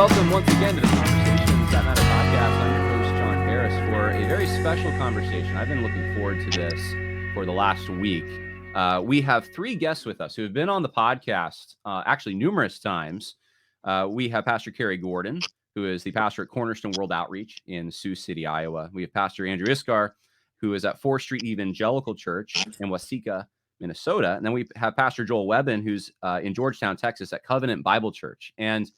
welcome once again to the Conversations That Matter podcast. I'm your host, John Harris, for a very special conversation. I've been looking forward to this for the last week. We have three guests with us who have been on the podcast actually numerous times. We have Pastor Cary Gordon, who is the pastor at Cornerstone World Outreach in Sioux City, Iowa. We have Pastor Andrew Isker, who is at 4th Street Evangelical Church in Waseca, Minnesota. And then we have Pastor Joel Webbon, who's in Georgetown, Texas at Covenant Bible Church. And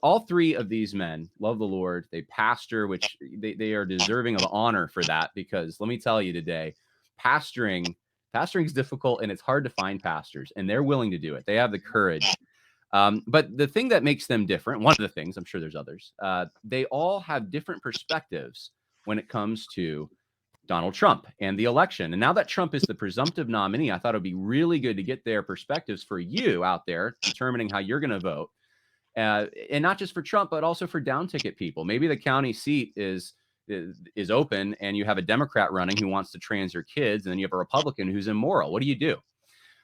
all three of these men love the Lord. They pastor, which they are deserving of honor for that, because let me tell you today, pastoring is difficult and it's hard to find pastors, and they're willing to do it. They have the courage. But the thing that makes them different, one of the things, I'm sure there's others, they all have different perspectives when it comes to Donald Trump and the election. And now that Trump is the presumptive nominee, I thought it'd be really good to get their perspectives for you out there determining how you're going to vote. And not just for Trump, but also for down ticket people. Maybe the county seat is open and you have a Democrat running who wants to trans your kids, and then you have a Republican who's immoral. What do you do?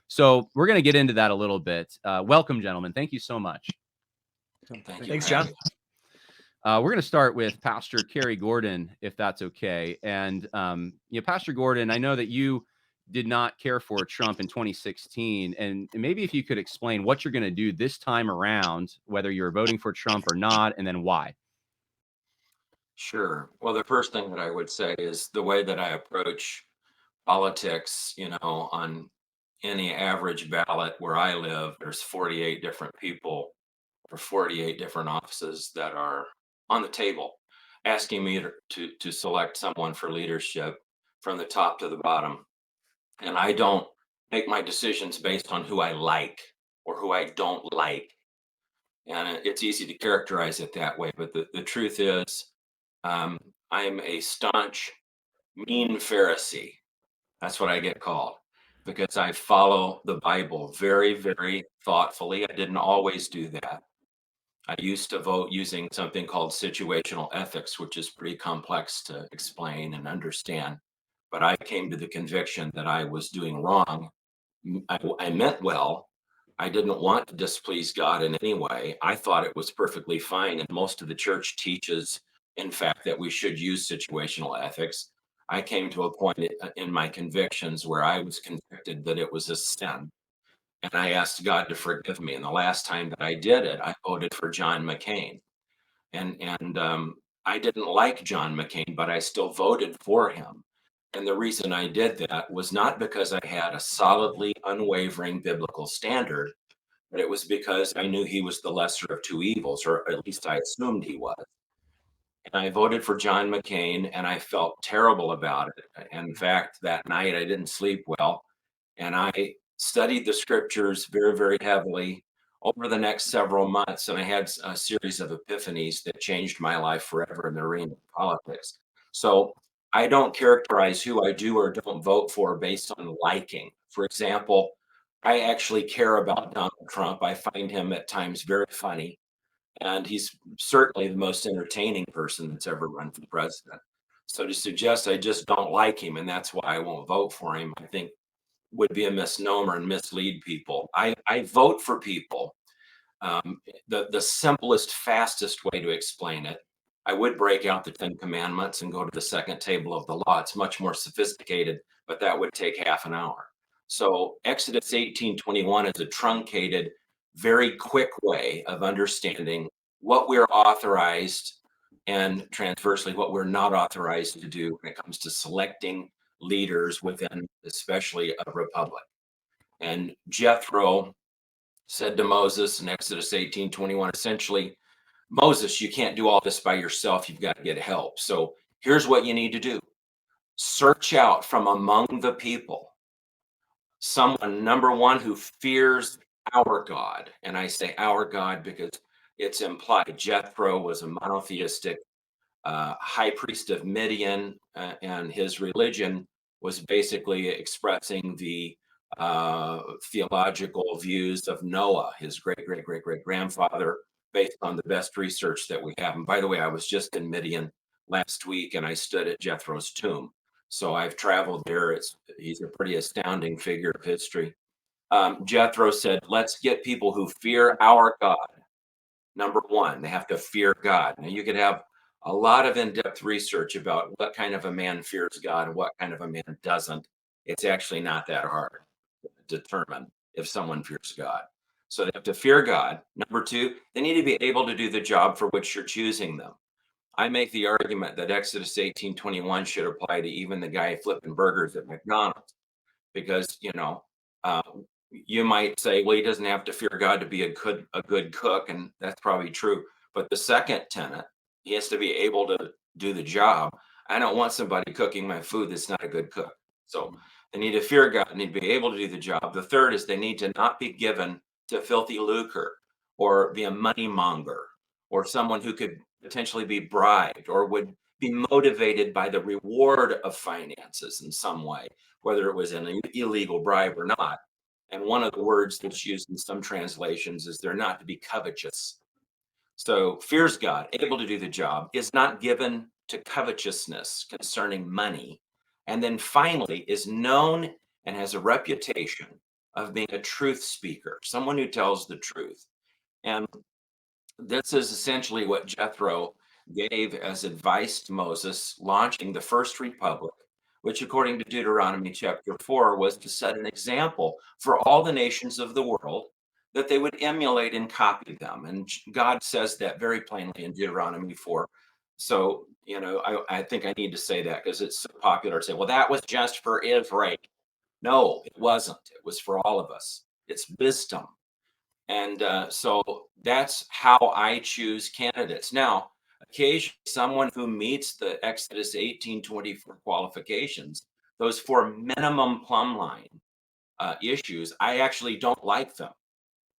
So we're going to get into that a little bit. Welcome, gentlemen. Thank you so much. Thanks, John. We're going to start with Pastor Cary Gordon, if that's okay. And Pastor Gordon, I know that you did not care for Trump in 2016. And maybe if you could explain what you're going to do this time around, whether you're voting for Trump or not, and then why. Sure. Well, the first thing that I would say is the way that I approach politics, on any average ballot where I live, there's 48 different people for 48 different offices that are on the table asking me to select someone for leadership from the top to the bottom. And I don't make my decisions based on who I like or who I don't like. And it's easy to characterize it that way. But the truth is, I'm a staunch, mean Pharisee. That's what I get called, because I follow the Bible very, very thoughtfully. I didn't always do that. I used to vote using something called situational ethics, which is pretty complex to explain and understand. But I came to the conviction that I was doing wrong. I meant well. I didn't want to displease God in any way. I thought it was perfectly fine. And most of the church teaches, in fact, that we should use situational ethics. I came to a point in my convictions where I was convicted that it was a sin. And I asked God to forgive me. And the last time that I did it, I voted for John McCain. And I didn't like John McCain, but I still voted for him. And the reason I did that was not because I had a solidly unwavering biblical standard, but it was because I knew he was the lesser of two evils, or at least I assumed he was. And I voted for John McCain, and I felt terrible about it. And in fact, that night I didn't sleep well. And I studied the scriptures very, very heavily over the next several months. And I had a series of epiphanies that changed my life forever in the arena of politics. So I don't characterize who I do or don't vote for based on liking. For example, I actually care about Donald Trump. I find him at times very funny. And he's certainly the most entertaining person that's ever run for president. So to suggest I just don't like him and that's why I won't vote for him, I think would be a misnomer and mislead people. I vote for people. The simplest, fastest way to explain it, I would break out the 10 Commandments and go to the second table of the law. It's much more sophisticated, but that would take half an hour. So Exodus 18:21 is a truncated, very quick way of understanding what we're authorized and transversely what we're not authorized to do when it comes to selecting leaders within especially a republic. And Jethro said to Moses in Exodus 18:21, essentially, Moses, you can't do all this by yourself. You've got to get help. So here's what you need to do. Search out from among the people someone, number one, who fears our God. And I say our God because it's implied. Jethro was a monotheistic high priest of Midian, and his religion was basically expressing the theological views of Noah, his great grandfather, based on the best research that we have. And by the way, I was just in Midian last week and I stood at Jethro's tomb. So I've traveled there. He's a pretty astounding figure of history. Jethro said, let's get people who fear our God. Number one, they have to fear God. Now, you could have a lot of in-depth research about what kind of a man fears God and what kind of a man doesn't. It's actually not that hard to determine if someone fears God. So they have to fear God. Number two, they need to be able to do the job for which you're choosing them. I make the argument that Exodus 18:21 should apply to even the guy flipping burgers at McDonald's, because uh, you might say, well, he doesn't have to fear God to be a good cook, and that's probably true. But the second tenet, he has to be able to do the job. I don't want somebody cooking my food that's not a good cook. So they need to fear God and need to be able to do the job. The third is they need to not be given to filthy lucre or be a money monger or someone who could potentially be bribed or would be motivated by the reward of finances in some way, whether it was an illegal bribe or not. And one of the words that's used in some translations is they're not to be covetous. So fears God, able to do the job, is not given to covetousness concerning money. And then finally, is known and has a reputation of being a truth speaker, someone who tells the truth. And this is essentially what Jethro gave as advice to Moses launching the first republic, which, according to Deuteronomy chapter 4, was to set an example for all the nations of the world that they would emulate and copy them. And God says that very plainly in Deuteronomy 4. So, I think I need to say that because it's so popular to say, well, that was just for Israel. No, it wasn't. It was for all of us. It's wisdom. And so that's how I choose candidates. Now, occasionally, someone who meets the Exodus 18:24 qualifications, those four minimum plumb line issues, I actually don't like them,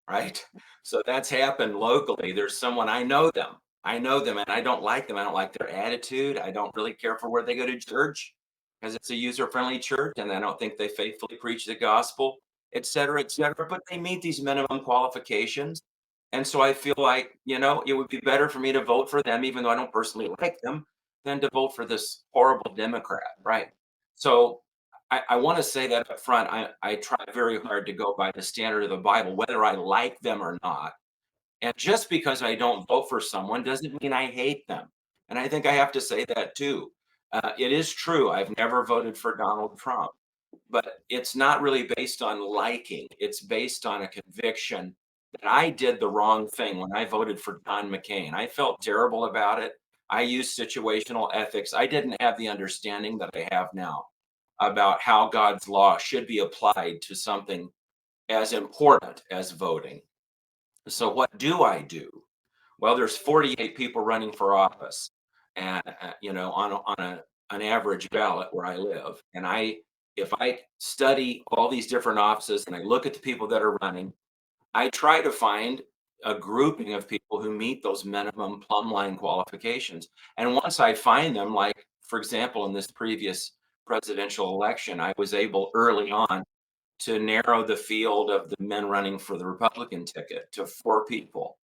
right? So that's happened locally. There's someone, I know them. I know them and I don't like them. I don't like their attitude. I don't really care for where they go to church because it's a user-friendly church and I don't think they faithfully preach the gospel, et cetera, et cetera. But they meet these minimum qualifications. And so I feel like, it would be better for me to vote for them, even though I don't personally like them, than to vote for this horrible Democrat, right? So I want to say that up front. I try very hard to go by the standard of the Bible, whether I like them or not. And just because I don't vote for someone doesn't mean I hate them. And I think I have to say that too. It is true. I've never voted for Donald Trump, but it's not really based on liking. It's based on a conviction that I did the wrong thing when I voted for John McCain. I felt terrible about it. I used situational ethics. I didn't have the understanding that I have now about how God's law should be applied to something as important as voting. So what do I do? Well, there's 48 people running for office, and on an average ballot where I live, and if I study all these different offices and I look at the people that are running, I try to find a grouping of people who meet those minimum plumb line qualifications. And once I find them, like for example, in this previous presidential election, I was able early on to narrow the field of the men running for the Republican ticket to four people.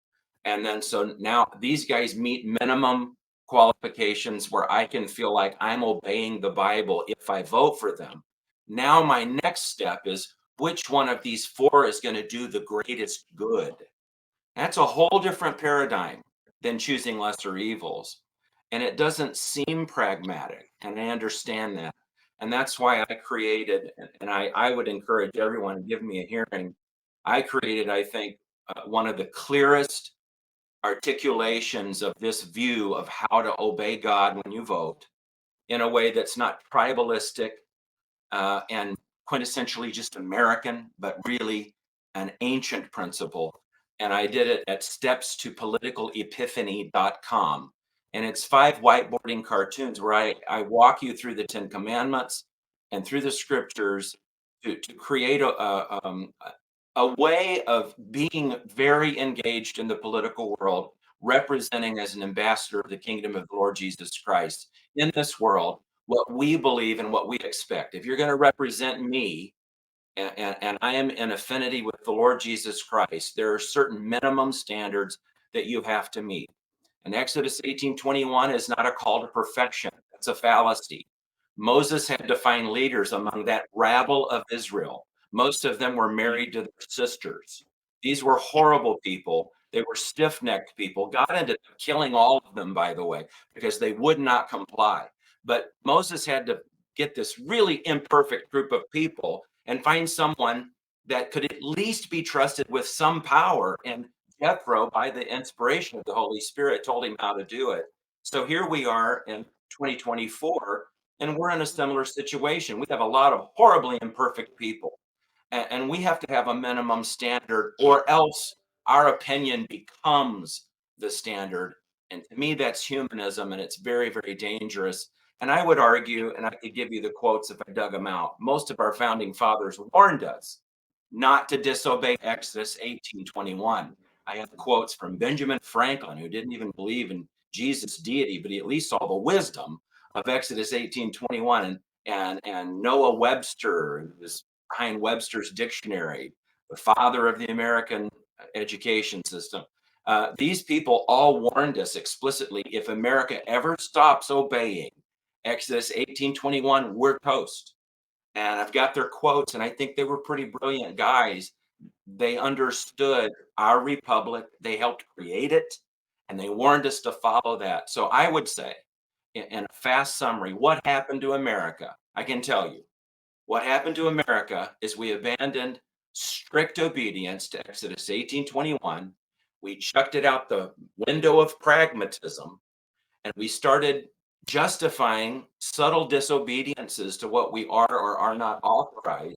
And then so now these guys meet minimum qualifications where I can feel like I'm obeying the Bible if I vote for them. Now, my next step is which one of these four is going to do the greatest good? That's a whole different paradigm than choosing lesser evils. And it doesn't seem pragmatic. And I understand that. And that's why I created, and I would encourage everyone to give me a hearing. I created, I think, one of the clearest articulations of this view of how to obey God when you vote in a way that's not tribalistic and quintessentially just American, but really an ancient principle. And I did it at stepstopoliticalepiphany.com. And it's 5 whiteboarding cartoons where I walk you through the 10 commandments and through the scriptures to create a way of being very engaged in the political world, representing as an ambassador of the kingdom of the Lord Jesus Christ in this world, what we believe and what we expect. If you're going to represent me, and I am in affinity with the Lord Jesus Christ, there are certain minimum standards that you have to meet. And Exodus 18:21 is not a call to perfection. That's a fallacy. Moses had to find leaders among that rabble of Israel. Most of them were married to their sisters. These were horrible people They were stiff-necked people. God ended up killing all of them, by the way, because they would not comply. But Moses had to get this really imperfect group of people and find someone that could at least be trusted with some power. And Jethro, by the inspiration of the Holy Spirit, told him how to do it. So here we are in 2024, and we're in a similar situation. We have a lot of horribly imperfect people, and we have to have a minimum standard, or else our opinion becomes the standard. And to me, that's humanism, and it's very, very dangerous. And I would argue, and I could give you the quotes if I dug them out, most of our founding fathers warned us not to disobey Exodus 18:21. I have quotes from Benjamin Franklin, who didn't even believe in Jesus' deity, but he at least saw the wisdom of Exodus 18:21, and Noah Webster, who was behind Webster's dictionary, the father of the American education system. These people all warned us explicitly, if America ever stops obeying Exodus 18:21, we're toast. And I've got their quotes, and I think they were pretty brilliant guys. They understood our republic, they helped create it, and they warned us to follow that. So I would say, in a fast summary, what happened to America? I can tell you. What happened to America is we abandoned strict obedience to Exodus 18:21. We chucked it out the window of pragmatism, and we started justifying subtle disobediences to what we are or are not authorized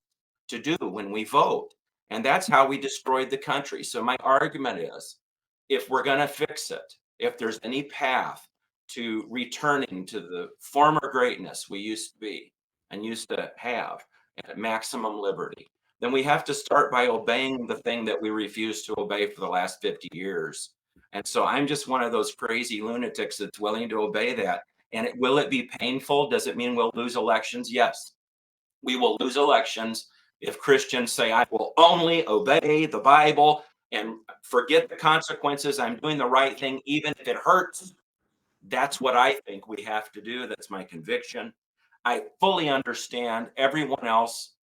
to do when we vote. And that's how we destroyed the country. So my argument is, if we're going to fix it, if there's any path to returning to the former greatness we used to be and used to have at maximum liberty, then we have to start by obeying the thing that we refused to obey for the last 50 years. And so I'm just one of those crazy lunatics that's willing to obey that. And will it be painful? Does it mean we'll lose elections? Yes, we will lose elections if Christians say, I will only obey the Bible and forget the consequences. I'm doing the right thing, even if it hurts. That's what I think we have to do. That's my conviction. I fully understand everyone else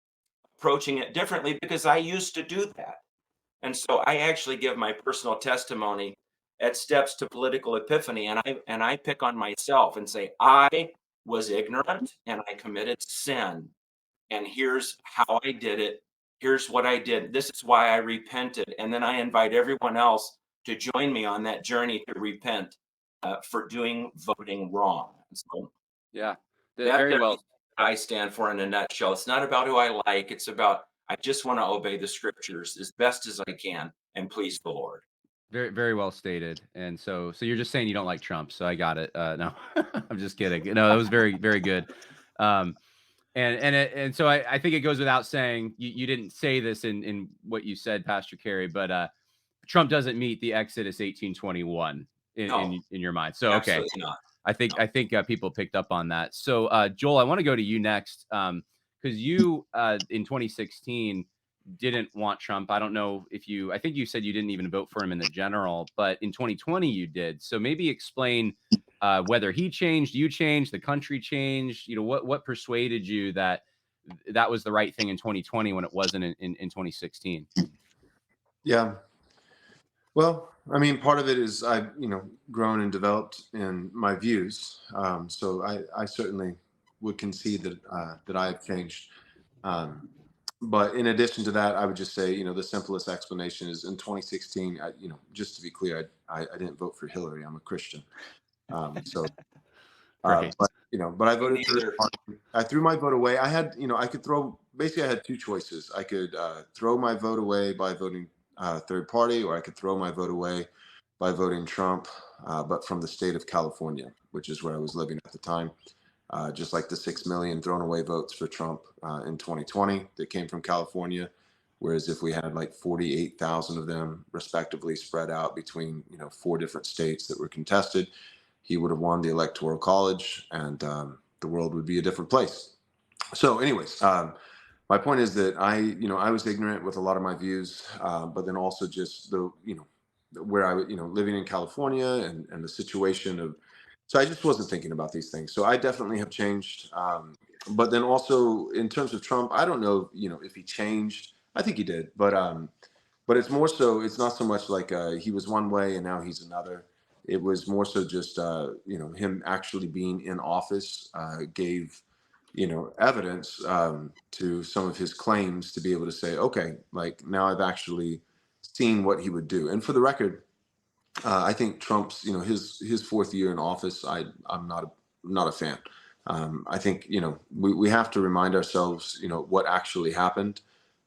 approaching it differently because I used to do that. And so I actually give my personal testimony at Steps to Political Epiphany, and I pick on myself and say, I was ignorant and I committed sin. And here's how I did it. Here's what I did. This is why I repented. And then I invite everyone else to join me on that journey to repent for doing voting wrong. So Yeah, that's very well. what I stand for in a nutshell. It's not about who I like. It's about, I just want to obey the scriptures as best as I can and please the Lord. Very, very well stated. And so you're just saying you don't like Trump. So I got it. No, I'm just kidding. No, that was very, very good. Um, and so I think it goes without saying, you didn't say this in what you said, Pastor Cary, but Trump doesn't meet the Exodus 18:21 No, in your mind. So okay, absolutely not. I think people picked up on that. So Joel, I want to go to you next, because you in 2016 didn't want Trump. I don't know if I think you said you didn't even vote for him in the general, but in 2020 you did. So maybe explain whether he changed, you changed, the country changed. What persuaded you that that was the right thing in 2020 when it wasn't in 2016? Yeah. Well, I mean, part of it is I've, grown and developed in my views. So I certainly would concede that I have changed. But in addition to that, I would just say, the simplest explanation is in 2016, just to be clear, I didn't vote for Hillary. I'm a Christian. So, Right. but I voted for this Neither. party. I threw my vote away. I had, I could basically I had two choices. I could throw my vote away by voting third party, or I could throw my vote away by voting Trump, but from the state of California, which is where I was living at the time. Just like the 6 million thrown away votes for Trump in 2020 that came from California. Whereas if we had like 48,000 of them respectively spread out between, 4 different states that were contested, he would have won the Electoral College, and the world would be a different place. So anyways, my point is that I was ignorant with a lot of my views, but then also just where I, living in California and the situation of, so I just wasn't thinking about these things. So I definitely have changed. But then also in terms of Trump, I don't know, if he changed. I think he did, but but it's more so, it's not so much like he was one way and now he's another. It was more so just him actually being in office gave evidence to some of his claims to be able to say, okay, like now I've actually seen what he would do. And for the record, I think Trump's, his fourth year in office, I'm not a fan. I think we have to remind ourselves what actually happened.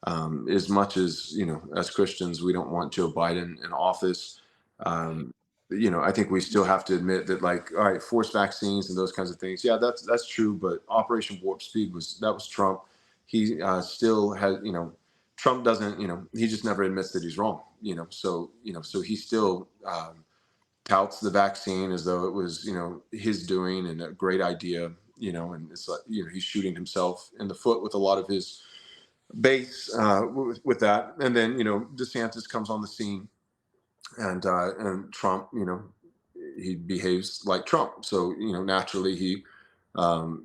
As much as as Christians, we don't want Joe Biden in office. Um, I think we still have to admit that, like, all right, forced vaccines and those kinds of things. Yeah, that's true. But Operation Warp Speed was Trump. He still has Trump doesn't, he just never admits that he's wrong, so he still touts the vaccine as though it was, his doing and a great idea, and it's like, he's shooting himself in the foot with a lot of his base with that. And then, DeSantis comes on the scene and Trump, he behaves like Trump. So, naturally he, Ron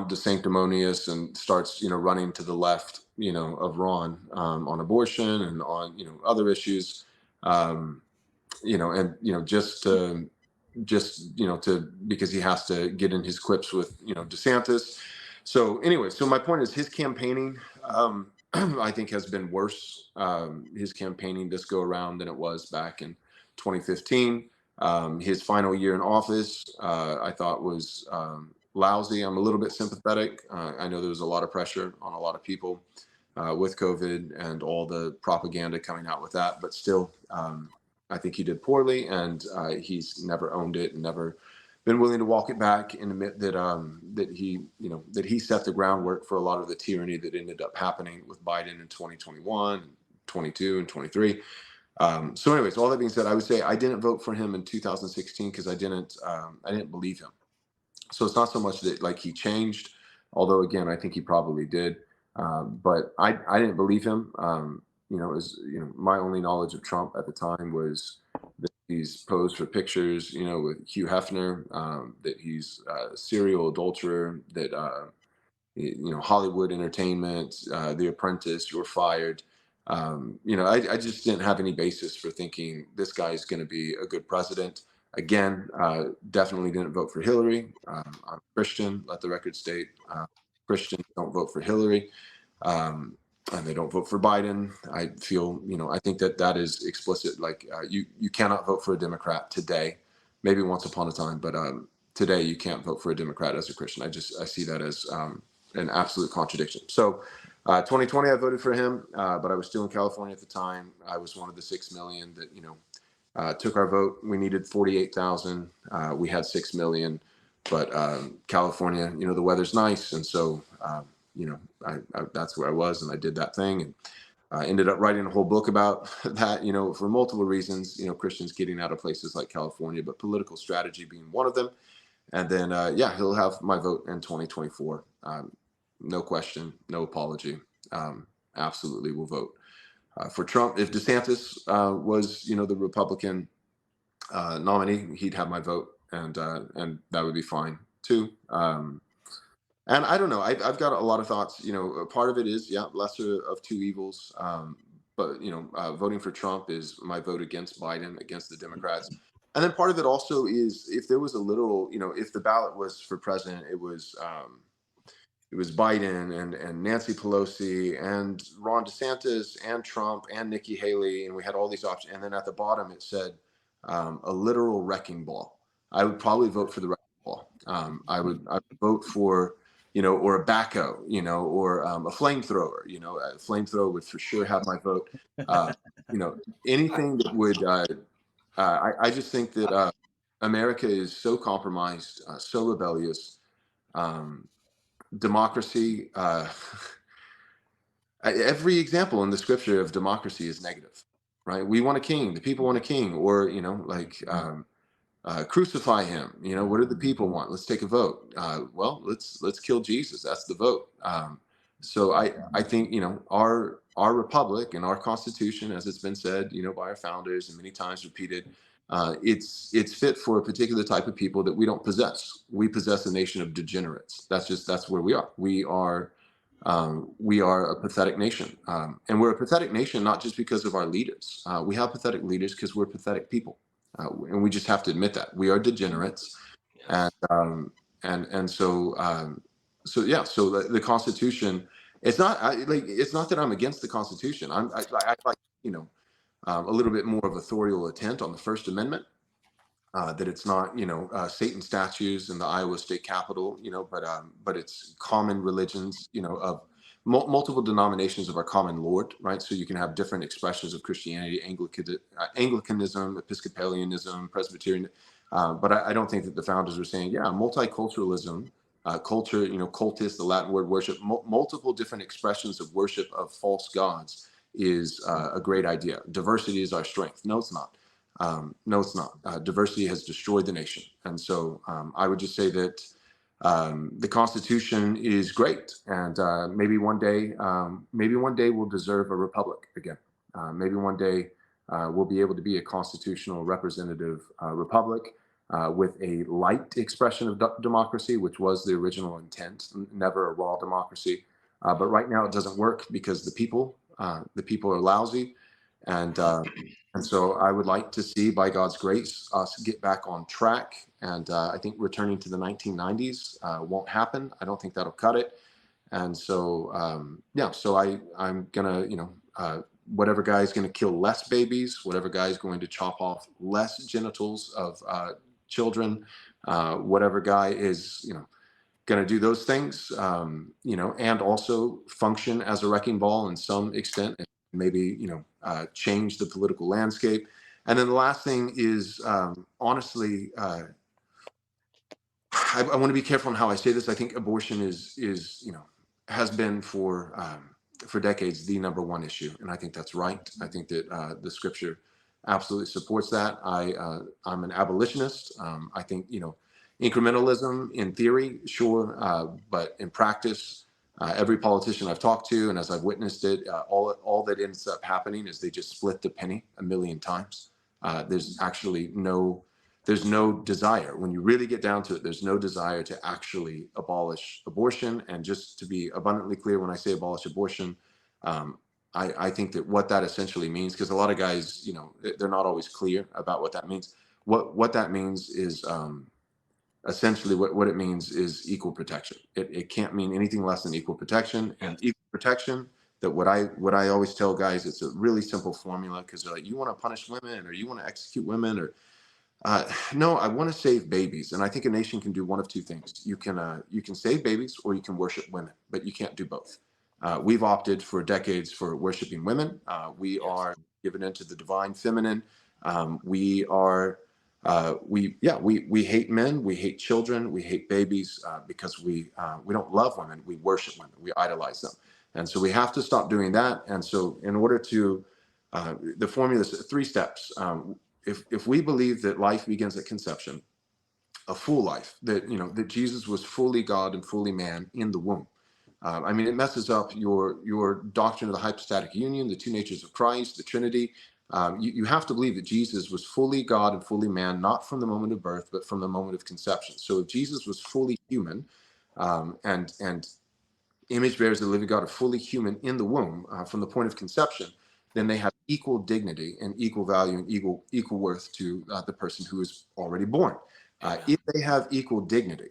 DeSanctimonious and starts, running to the left, of Ron on abortion and on, other issues, um, and, to because he has to get in his quips with, DeSantis. So anyway, so my point is his campaigning, I think has been worse, his campaigning this go around than it was back in 2015. His final year in office, I thought was lousy. I'm a little bit sympathetic. I know there was a lot of pressure on a lot of people with COVID and all the propaganda coming out with that, but still, I think he did poorly, and he's never owned it and never been willing to walk it back and admit that that he set the groundwork for a lot of the tyranny that ended up happening with Biden in 2021, 22, and 23. So anyways, all that being said, I would say I didn't vote for him in 2016 because I didn't believe him. So it's not so much that like he changed, although again I think he probably did, but I didn't believe him. My only knowledge of Trump at the time was that he's posed for pictures, with Hugh Hefner, that he's a serial adulterer, that Hollywood Entertainment, The Apprentice, You're Fired. I just didn't have any basis for thinking this guy is going to be a good president. Again, definitely didn't vote for Hillary. I'm a Christian, let the record state. Christians don't vote for Hillary, and they don't vote for Biden. I feel, I think that is explicit. Like you cannot vote for a Democrat today. Maybe once upon a time, but today you can't vote for a Democrat as a Christian. I see that as an absolute contradiction. So 2020, I voted for him, but I was still in California at the time. I was one of the 6 million that, took our vote. We needed 48,000. We had 6 million, but California, the weather's nice. And so, I that's where I was, and I did that thing, and ended up writing a whole book about that, for multiple reasons, Christians getting out of places like California, but political strategy being one of them. And then, he'll have my vote in 2024. No question, no apology. Absolutely will vote for Trump. If DeSantis was, the Republican nominee, he'd have my vote, and that would be fine too. And I don't know. I've got a lot of thoughts. Part of it is, lesser of two evils. But voting for Trump is my vote against Biden, against the Democrats. And then part of it also is, if there was a literal, if the ballot was for president, it was Biden and Nancy Pelosi and Ron DeSantis and Trump and Nikki Haley, and we had all these options. And then at the bottom it said a literal wrecking ball. I would probably vote for the wrecking ball. I would vote for or a backhoe, or a flamethrower. A flamethrower would for sure have my vote. Anything that would. I just think that America is so compromised, so rebellious. Democracy. Every example in the scripture of democracy is negative, right? We want a king. The people want a king, or crucify him. What do the people want? Let's take a vote. Well, let's kill Jesus. That's the vote. So I think our republic and our Constitution, as it's been said, by our founders and many times repeated, it's fit for a particular type of people that we don't possess. We possess a nation of degenerates. That's where we are. We are We are a pathetic nation. And we're a pathetic nation not just because of our leaders. We have pathetic leaders because we're pathetic people. And we just have to admit that. We are degenerates. And Yes. So yeah, so the Constitution, it's not that I'm against the Constitution. I like, a little bit more of authorial intent on the First Amendment. That it's not, Satan statues in the Iowa State Capitol, but it's common religions, of multiple denominations of our common Lord, right? So you can have different expressions of Christianity, Anglicanism, Episcopalianism, Presbyterian. But I don't think that the founders were saying, yeah, multiculturalism, culture, cultus, the Latin word worship, multiple different expressions of worship of false gods is a great idea. Diversity is our strength. No, it's not. No, it's not. Diversity has destroyed the nation. And so I would just say that the Constitution is great. And maybe one day we'll deserve a republic again. Maybe one day we'll be able to be a constitutional representative republic with a light expression of democracy, which was the original intent, never a raw democracy. But right now it doesn't work because the people are lousy. And so I would like to see, by God's grace, us get back on track. And I think returning to the 1990s won't happen. I don't think that'll cut it. And so, I'm going to, whatever guy is going to kill less babies, whatever guy is going to chop off less genitals of children, whatever guy is, going to do those things, and also function as a wrecking ball in some extent, and maybe, change the political landscape. And then the last thing is, honestly, I want to be careful on how I say this. I think abortion is has been for decades the number one issue, and I think that's right. I think that the Scripture absolutely supports that. I'm an abolitionist. I think incrementalism in theory, sure, but in practice, every politician I've talked to, and as I've witnessed it, all that ends up happening is they just split the penny a million times. There's actually there's no desire. When you really get down to it, there's no desire to actually abolish abortion. And just to be abundantly clear, when I say abolish abortion, I think that what that essentially means, because a lot of guys, they're not always clear about what that means. What that means is essentially what it means is equal protection. It can't mean anything less than equal protection. And equal protection, that what I always tell guys, it's a really simple formula, because they're like, you want to punish women, or you want to execute women, or no, I want to save babies. And I think a nation can do one of two things. You can save babies, or you can worship women, but you can't do both. We've opted for decades for worshiping women. We are given into the divine feminine. We hate men, we hate children, we hate babies because we don't love women. We worship women. We idolize them. And so we have to stop doing that. And so in order to, the formula is 3 steps. If we believe that life begins at conception, a full life, that Jesus was fully God and fully man in the womb. It messes up your doctrine of the hypostatic union, the 2 natures of Christ, the Trinity. You have to believe that Jesus was fully God and fully man, not from the moment of birth, but from the moment of conception. So if Jesus was fully human, and image bearers of the living God are fully human in the womb from the point of conception, then they have equal dignity and equal value and equal worth to the person who is already born. If they have equal dignity,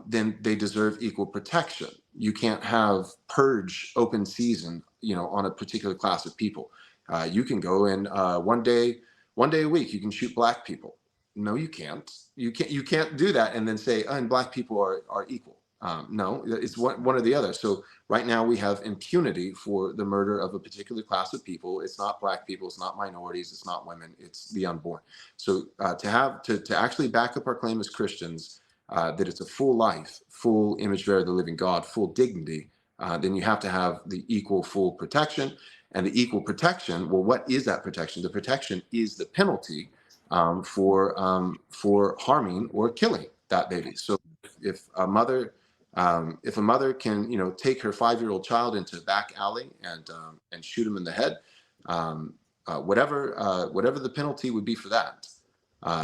then they deserve equal protection. You can't have purge open season, on a particular class of people. You can go in one day a week, you can shoot black people. No, you can't. You can't do that and then say, and black people are equal. No, it's one or the other. So right now we have impunity for the murder of a particular class of people. It's not black people, it's not minorities, it's not women, it's the unborn. So to actually back up our claim as Christians, that it's a full life, full image bearer of the living God, full dignity, then you have to have the equal full protection. And the equal protection, well, what is that protection? The protection is the penalty for harming or killing that baby. So if a mother can take her 5-year-old child into a back alley and shoot him in the head, whatever the penalty would be for that,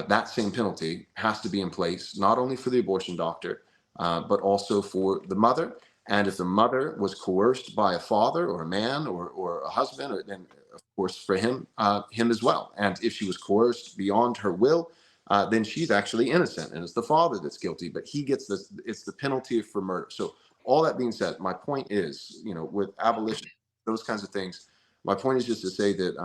that same penalty has to be in place, not only for the abortion doctor, but also for the mother, And if the mother was coerced by a father or a man or a husband, then of course for him as well. And if she was coerced beyond her will, then she's actually innocent, and it's the father that's guilty. But he gets this; it's the penalty for murder. So all that being said, my point is, with abolition, those kinds of things, my point is just to say that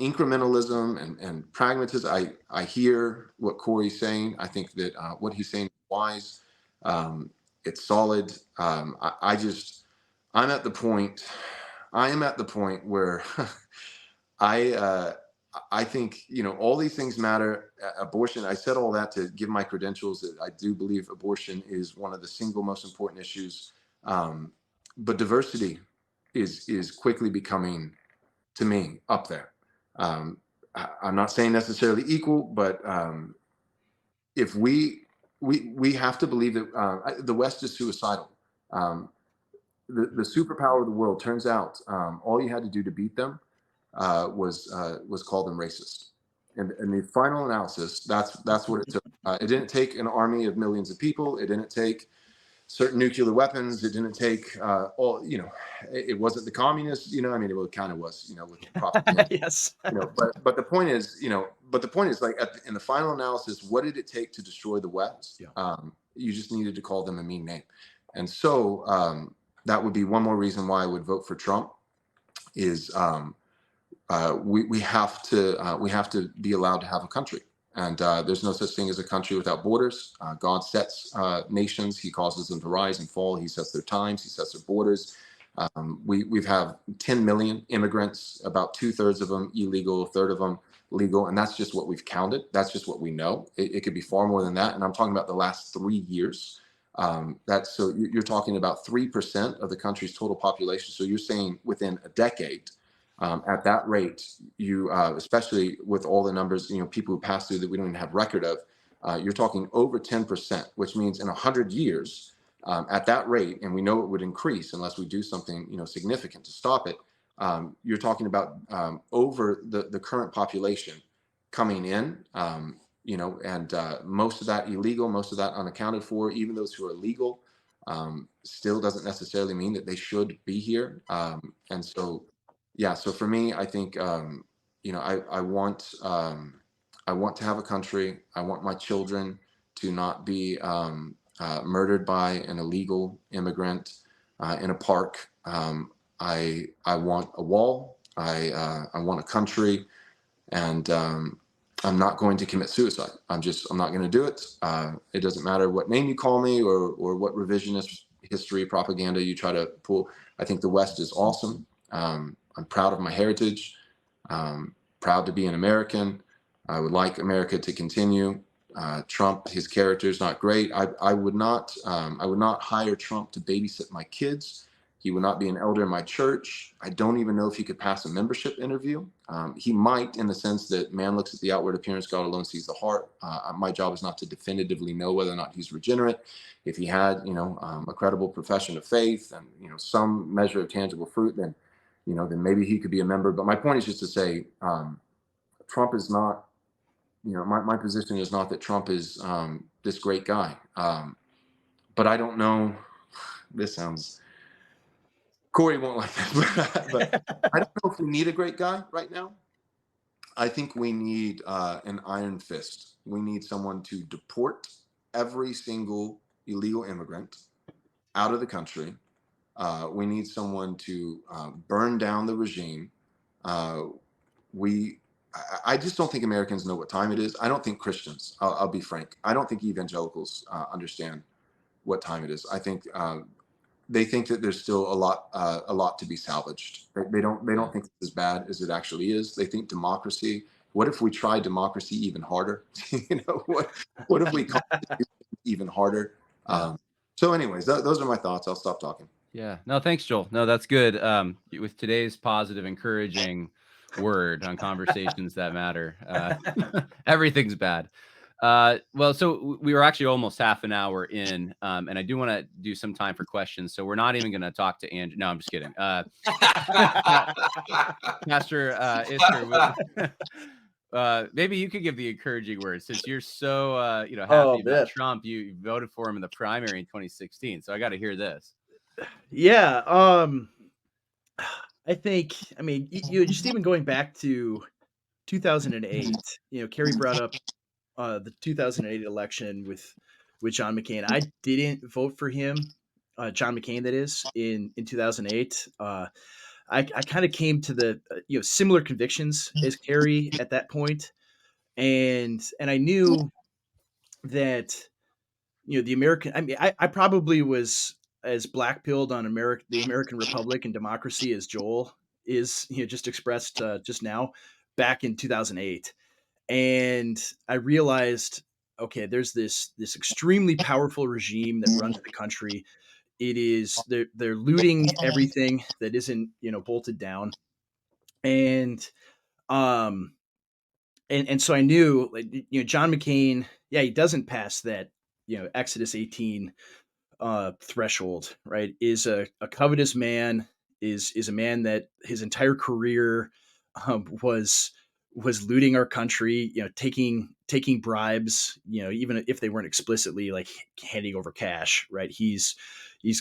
incrementalism and pragmatism. I hear what Corey's saying. I think that what he's saying is wise. It's solid. I'm at the point. I am at the point where I think all these things matter. Abortion. I said all that to give my credentials that I do believe abortion is one of the single most important issues. But diversity is quickly becoming, to me, up there. I'm not saying necessarily equal, but if we have to believe that the West is suicidal. The superpower of the world, turns out, all you had to do to beat them was call them racist. And the final analysis, that's what it took. It didn't take an army of millions of people. It didn't take certain nuclear weapons. It didn't take it wasn't the communists. I mean, it kind of was, with propaganda. Yes. But the point is, like in the final analysis, what did it take to destroy the West? Yeah. You just needed to call them a mean name. And so that would be one more reason why I would vote for Trump. Is we have to be allowed to have a country, and there's no such thing as a country without borders. God sets nations; He causes them to rise and fall. He sets their times. He sets their borders. We've have 10 million immigrants, about 2/3 of them illegal, a third of them legal, and that's just what we've counted. That's just what we know. It could be far more than that, and I'm talking about the last 3 years. So you're talking about 3% of the country's total population. So you're saying within a decade, at that rate, you especially with all the numbers, people who pass through that we don't even have record of, you're talking over 10%, which means in 100 years, at that rate, and we know it would increase unless we do something significant to stop it. You're talking about over the current population coming in, and most of that illegal, most of that unaccounted for. Even those who are legal still doesn't necessarily mean that they should be here. And so, yeah. So for me, I think I want to have a country. I want my children to not be murdered by an illegal immigrant in a park. I want a wall. I want a country, and I'm not going to commit suicide. I'm not going to do it. It doesn't matter what name you call me or what revisionist history propaganda you try to pull. I think the West is awesome. I'm proud of my heritage. Proud to be an American. I would like America to continue. Trump, his character is not great. I would not hire Trump to babysit my kids. He would not be an elder in my church. I don't even know if he could pass a membership interview. He might, in the sense that man looks at the outward appearance, God alone sees the heart. My job is not to definitively know whether or not he's regenerate. If he had, a credible profession of faith and, some measure of tangible fruit, then maybe he could be a member. But my point is just to say, Trump is not, my position is not that Trump is this great guy. But I don't know. This sounds, Corey won't like this, but I don't know if we need a great guy right now. I think we need an iron fist. We need someone to deport every single illegal immigrant out of the country. We need someone to burn down the regime. I just don't think Americans know what time it is. I don't think Christians, I'll be frank, I don't think evangelicals understand what time it is. I think they think that there's still a lot to be salvaged. They don't think it's as bad as it actually is. They think democracy. What if we tried democracy even harder? What if we called it even harder? So anyways, those are my thoughts. I'll stop talking. Yeah. No, thanks, Joel. No, that's good. With today's positive, encouraging word on conversations that matter, everything's bad. Well, so we were actually almost half an hour in, and I do want to do some time for questions. So we're not even going to talk to Andrew. No, I'm just kidding. Pastor Isker, maybe you could give the encouraging words, since you're so happy about Trump. You voted for him in the primary in 2016. So I got to hear this. Yeah. I think, I mean, you just even going back to 2008, Kerry brought up the 2008 election with John McCain. I didn't vote for him, John McCain, that is, in 2008. I kind of came to the similar convictions as Kerry at that point, and I knew that the American. I mean, I probably was as black pilled on the American Republic and democracy as Joel is, just expressed just now back in 2008. And I realized, okay, there's this extremely powerful regime that runs the country. It is they're looting everything that isn't bolted down, and um and so I knew, like, John McCain, yeah, he doesn't pass that Exodus 18 threshold, right? Is a covetous man, is a man that his entire career was looting our country, taking bribes, even if they weren't explicitly like handing over cash, right? He's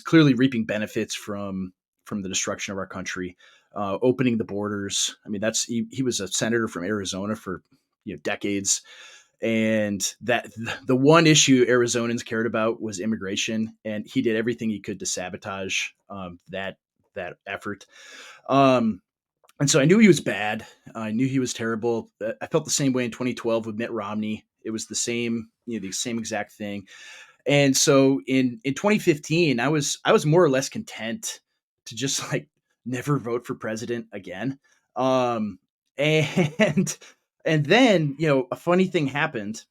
clearly reaping benefits from the destruction of our country, opening the borders. I mean, he was a senator from Arizona for decades, and that the one issue Arizonans cared about was immigration, and he did everything he could to sabotage that effort. Um, and so I knew he was bad. I knew he was terrible. I felt the same way in 2012 with Mitt Romney. It was the same, the same exact thing. And so in 2015, I was more or less content to just like never vote for president again. Um, and and then a funny thing happened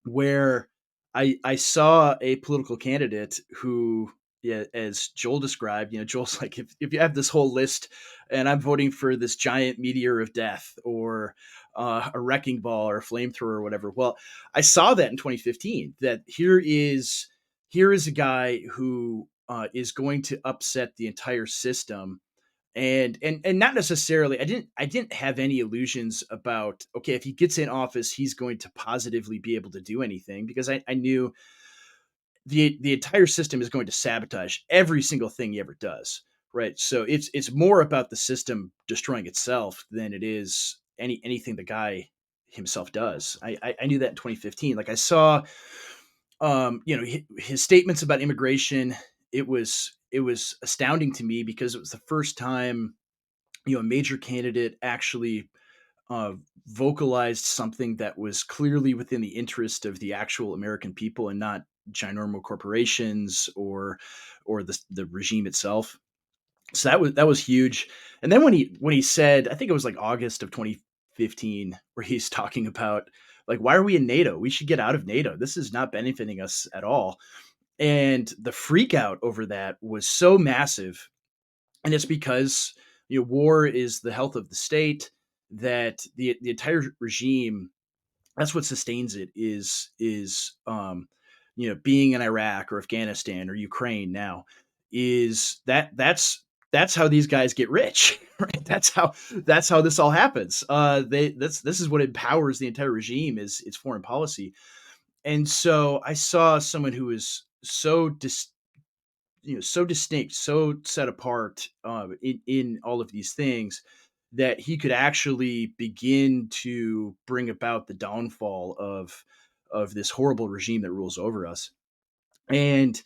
where I saw a political candidate who, yeah, as Joel described, Joel's like, if you have this whole list and I'm voting for this giant meteor of death or a wrecking ball or a flamethrower or whatever. Well, I saw that in 2015, that here is a guy who is going to upset the entire system, and not necessarily, I didn't have any illusions about, okay, if he gets in office he's going to positively be able to do anything, because I knew the entire system is going to sabotage every single thing he ever does, right? So it's more about the system destroying itself than it is anything the guy himself does. I knew that in 2015. Like, I saw his statements about immigration. It was astounding to me, because it was the first time a major candidate actually uh, vocalized something that was clearly within the interest of the actual American people, and not ginormous corporations or the regime itself. So that was huge. And then when he said, I think it was like August of 2015, where he's talking about, like, why are we in NATO? We should get out of NATO. This is not benefiting us at all. And the freak out over that was so massive, and it's because war is the health of the state, that the entire regime, that's what sustains it, is being in Iraq or Afghanistan or Ukraine now, that's how these guys get rich. Right? That's how this all happens. This is what empowers the entire regime, is its foreign policy. And so I saw someone who is so distinct, so set apart in all of these things, that he could actually begin to bring about the downfall of this horrible regime that rules over us. And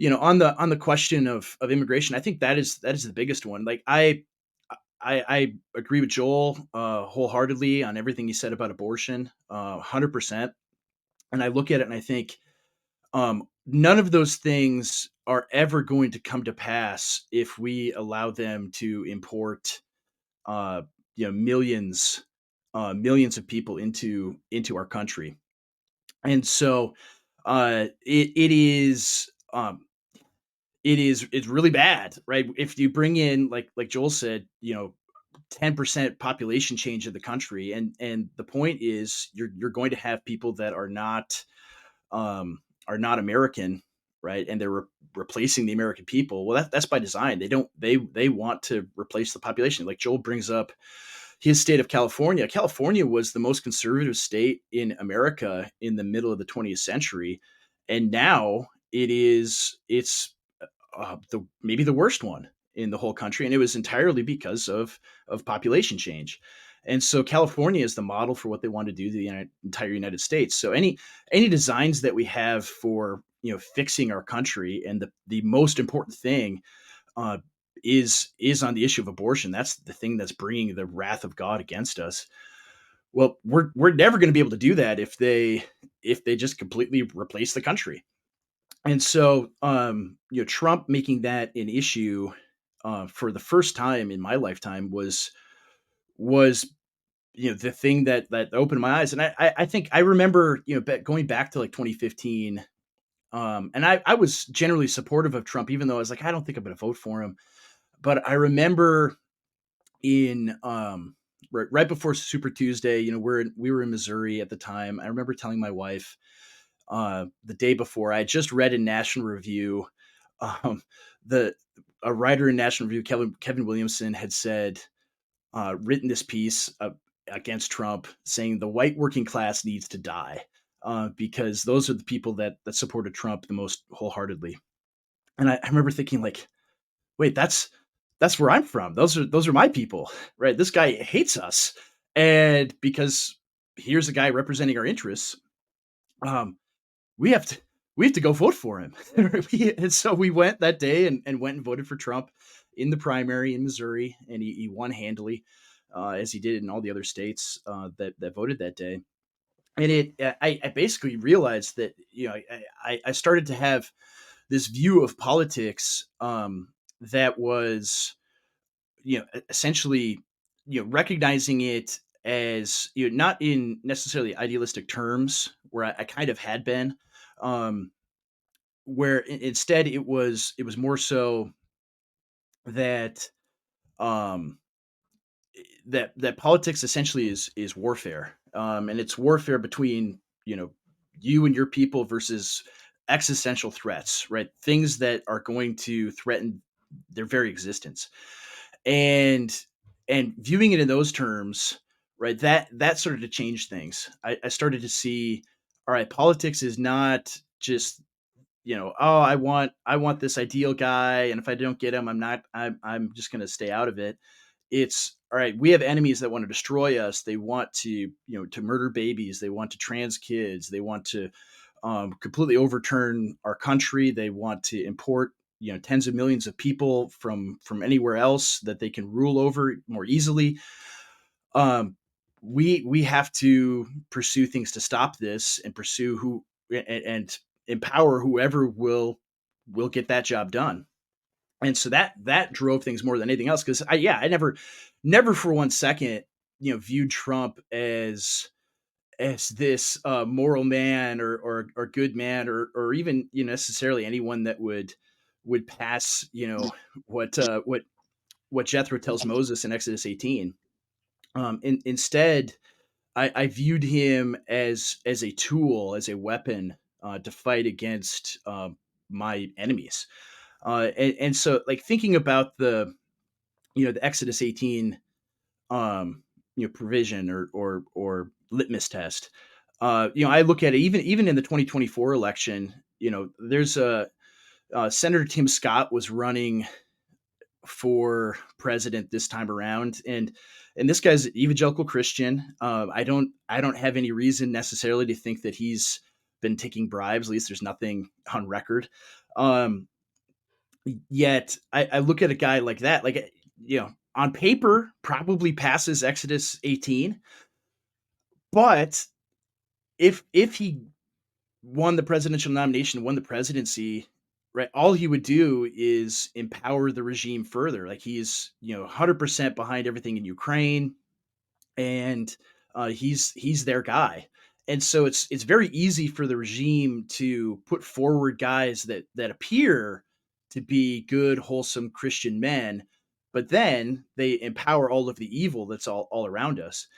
on the question of immigration, I think that is the biggest one. Like, I agree with Joel wholeheartedly on everything he said about abortion, 100%. And I look at it and I think, none of those things are ever going to come to pass if we allow them to import, uh, millions of people into our country. And so, it's really bad, right? If you bring in, like Joel said, 10% population change of the country, and the point is, you're going to have people that are not American, right? And they're replacing the American people. Well, that's by design. They want to replace the population. Like Joel brings up his state of California. California was the most conservative state in America in the middle of the 20th century, and now it's maybe the worst one in the whole country, and it was entirely because of population change. And so California is the model for what they want to do to the entire United States. So any designs that we have for fixing our country, and the most important thing uh, is on the issue of abortion. That's the thing that's bringing the wrath of God against us. Well, we're never going to be able to do that if they just completely replace the country. And so, Trump making that an issue for the first time in my lifetime was the thing that opened my eyes. And I think I remember going back to like 2015. And I was generally supportive of Trump, even though I was like, I don't think I'm going to vote for him. But I remember in right before Super Tuesday, we were in Missouri at the time. I remember telling my wife the day before, I had just read in National Review, um, the a writer in National Review, Kevin Williamson, had said, written this piece against Trump, saying the white working class needs to die because those are the people that supported Trump the most wholeheartedly. And I remember thinking, like, wait, that's where I'm from. Those are my people, right? This guy hates us, and because here's a guy representing our interests, um, we have to go vote for him. And so we went that day and went and voted for Trump in the primary in Missouri, and he won handily, as he did in all the other states that voted that day. And I basically realized that I started to have this view of politics that was essentially recognizing it as not in necessarily idealistic terms, where I kind of had been, um, where instead it was more so that um, that politics essentially is warfare, and it's warfare between you and your people versus existential threats, right? Things that are going to threaten their very existence, and viewing it in those terms, right? That started to change things. I started to see, all right, politics is not just oh, I want this ideal guy, and if I don't get him, I'm just going to stay out of it. It's all right, we have enemies that want to destroy us. They want to to murder babies, they want to trans kids, they want to completely overturn our country, they want to import tens of millions of people from anywhere else that they can rule over more easily. Um we have to pursue things to stop this, and pursue who and empower whoever will get that job done. And so that drove things more than anything else, because I never for one second viewed Trump as this moral man, or good man, or even necessarily anyone that would pass what what Jethro tells Moses in Exodus 18. Instead, I viewed him as a tool, as a weapon to fight against my enemies. And so, like, thinking about the Exodus 18 provision, or litmus test. I look at it, even in the 2024 election. There's a Senator Tim Scott was running for president this time around, and this guy's an evangelical Christian. I don't have any reason necessarily to think that he's been taking bribes. At least there's nothing on record. Um, Yet I look at a guy like that, like, on paper, probably passes Exodus 18, but if he won the presidential nomination, won the presidency, right, all he would do is empower the regime further. Like, he's 100% behind everything in Ukraine, and he's their guy. And so it's very easy for the regime to put forward guys that appear to be good, wholesome Christian men, but then they empower all of the evil that's all around us.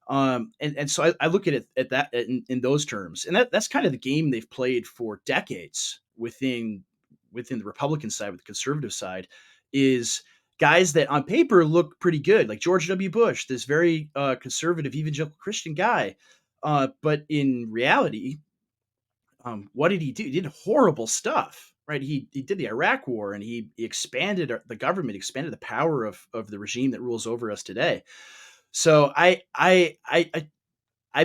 And so I look at it at that in those terms, and that's kind of the game they've played for decades within the Republican side, with the conservative side, is guys that on paper look pretty good, like George W. Bush, this very conservative evangelical Christian guy. But in reality, what did he do? He did horrible stuff, right? He did the Iraq War, and he expanded the government, expanded the power of the regime that rules over us today. So I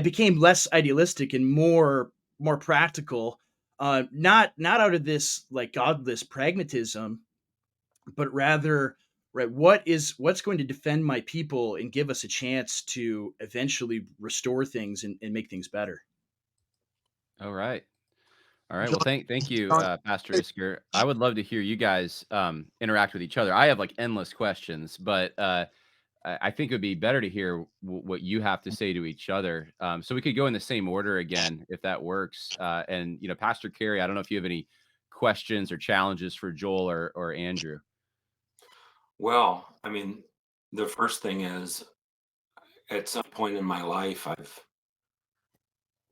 became less idealistic and more practical, not out of this like godless pragmatism, but rather, right, what's going to defend my people and give us a chance to eventually restore things and make things better. All right. All right. John, Well, thank you, John, Pastor Isker. I would love to hear you guys interact with each other. I have like endless questions, but I think it would be better to hear what you have to say to each other. So we could go in the same order again, if that works. And Pastor Cary, I don't know if you have any questions or challenges for Joel or Andrew. Well, I mean, the first thing is at some point in my life,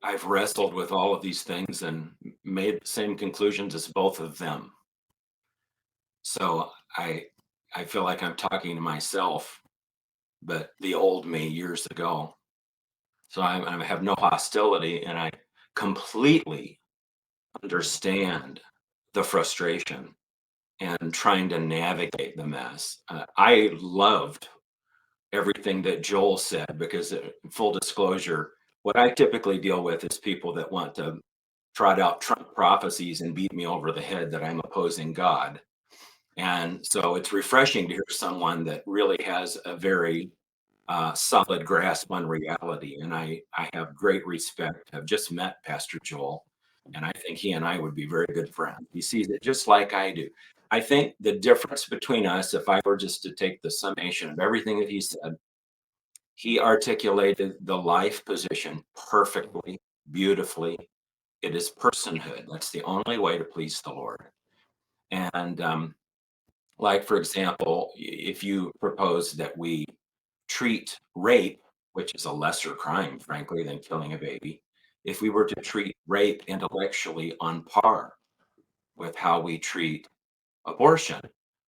I've wrestled with all of these things and made the same conclusions as both of them. So I feel like I'm talking to myself, but the old me years ago. So I have no hostility, and I completely understand the frustration and trying to navigate the mess. I loved everything that Joel said because, full disclosure, what I typically deal with is people that want to trot out Trump prophecies and beat me over the head that I'm opposing God. And so it's refreshing to hear someone that really has a very solid grasp on reality. And I have great respect. I've just met Pastor Joel, and I think he and I would be very good friends. He sees it just like I do. I think the difference between us, if I were just to take the summation of everything that he said, he articulated the life position perfectly, beautifully. It is personhood. That's the only way to please the Lord. And like, for example, if you propose that we treat rape, which is a lesser crime, frankly, than killing a baby, if we were to treat rape intellectually on par with how we treat abortion,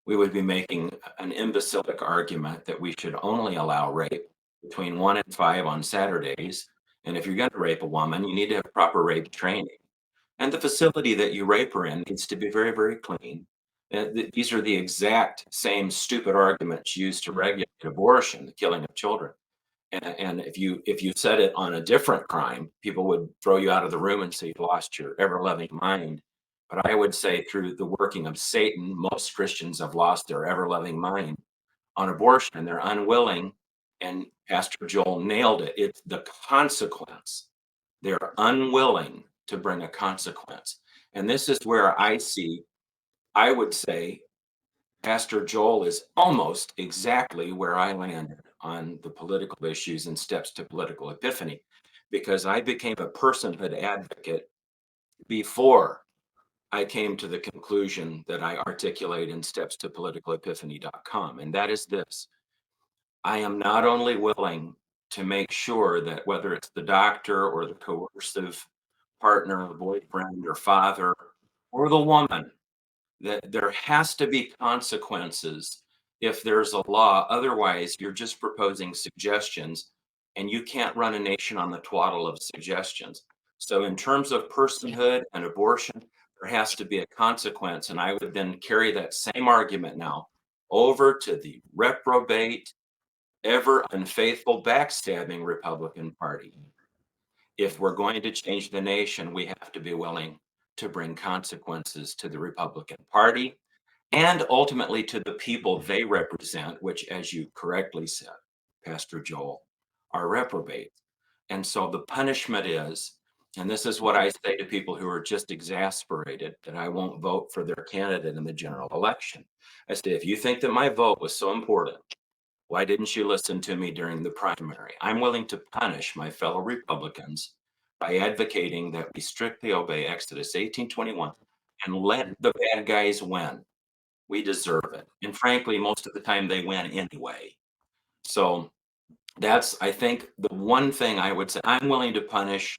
we would be making an imbecilic argument that we should only allow rape between 1 and 5 on Saturdays. And if you're going to rape a woman, you need to have proper rape training. And the facility that you rape her in needs to be very, very clean. These are the exact same stupid arguments used to regulate abortion, the killing of children. And if you said it on a different crime, people would throw you out of the room and say you've lost your ever loving mind. But I would say through the working of Satan, most Christians have lost their ever loving mind on abortion, and they're unwilling. And Pastor Joel nailed it. It's the consequence. They're unwilling to bring a consequence. And this is where I would say Pastor Joel is almost exactly where I landed on the political issues and steps to political epiphany, because I became a personhood advocate before I came to the conclusion that I articulate in steps to politicalepiphany.com. And that is this: I am not only willing to make sure that whether it's the doctor or the coercive partner, the boyfriend or father, or the woman, that there has to be consequences if there's a law. Otherwise, you're just proposing suggestions, and you can't run a nation on the twaddle of suggestions. So, in terms of personhood and abortion, there has to be a consequence. And I would then carry that same argument now over to the reprobate, ever unfaithful, backstabbing Republican Party. If we're going to change the nation, we have to be willing to bring consequences to the Republican Party and ultimately to the people they represent, which, as you correctly said, Pastor Joel, are reprobates. And so the punishment is, and this is what I say to people who are just exasperated that I won't vote for their candidate in the general election. I say, if you think that my vote was so important, why didn't you listen to me during the primary? I'm willing to punish my fellow Republicans by advocating that we strictly obey Exodus 18:21 and let the bad guys win. We deserve it. And frankly, most of the time they win anyway. So that's, I think, the one thing I would say. I'm willing to punish